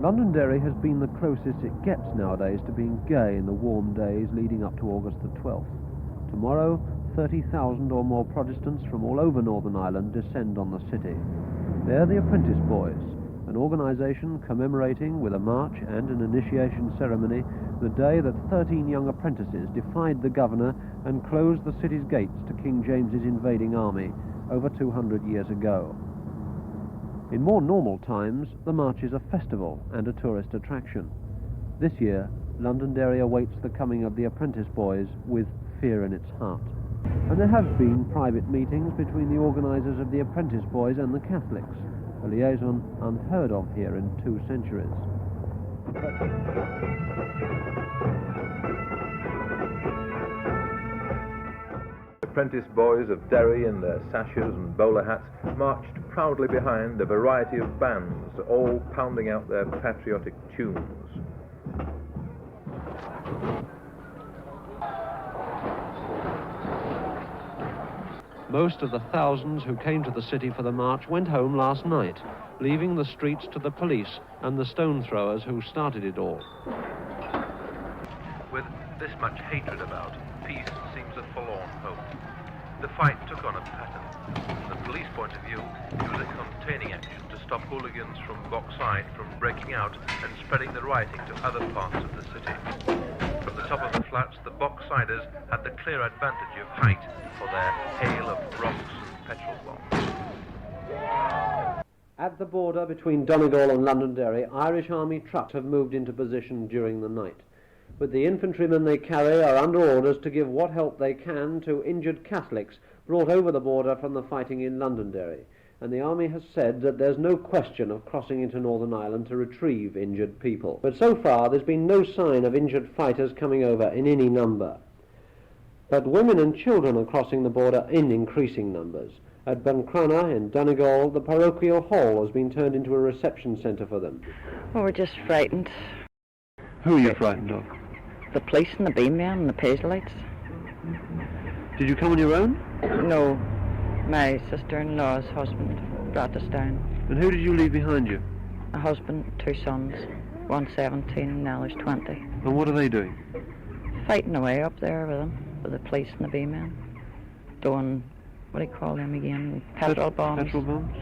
Londonderry has been the closest it gets nowadays to being gay in the warm days leading up to August the 12th. Tomorrow, 30,000 or more Protestants from all over Northern Ireland descend on the city. They're the Apprentice Boys, an organisation commemorating with a march and an initiation ceremony the day that 13 young apprentices defied the governor and closed the city's gates to King James's invading army over 200 years ago. In more normal times, the march is a festival and a tourist attraction. This year, Londonderry awaits the coming of the Apprentice Boys with fear in its heart. And there have been private meetings between the organisers of the Apprentice Boys and the Catholics, a liaison unheard of here in 2 centuries. The Apprentice Boys of Derry in their sashes and bowler hats marched proudly behind a variety of bands, all pounding out their patriotic tunes. Most of the thousands who came to the city for the march went home last night, leaving the streets to the police and the stone throwers who started it all. With this much hatred about, peace seems a forlorn hope. The fight took on a pattern. From the police point of view, it was a containing action to stop hooligans from Bogside from breaking out and spreading the rioting to other parts of the city. From the top of the flats, the Bogsiders had the clear advantage of height for their hail of rocks and petrol bombs. At the border between Donegal and Londonderry, Irish Army trucks have moved into position during the night. But the infantrymen they carry are under orders to give what help they can to injured Catholics brought over the border from the fighting in Londonderry. And the army has said that there's no question of crossing into Northern Ireland to retrieve injured people. But so far there's been no sign of injured fighters coming over in any number. But women and children are crossing the border in increasing numbers. At Buncrana in Donegal, the parochial hall has been turned into a reception centre for them. Well, we're just frightened. Who are you frightened of? The police and the beammen and the Paisleys. Did you come on your own? No, my sister-in-law's husband brought us down. And who did you leave behind you? A husband, 2 sons, one's 17 and the other's 20. And what are they doing? Fighting away up there with them, with the police and the beammen. Doing, what do you call them again? Petrol bombs. Petrol bombs?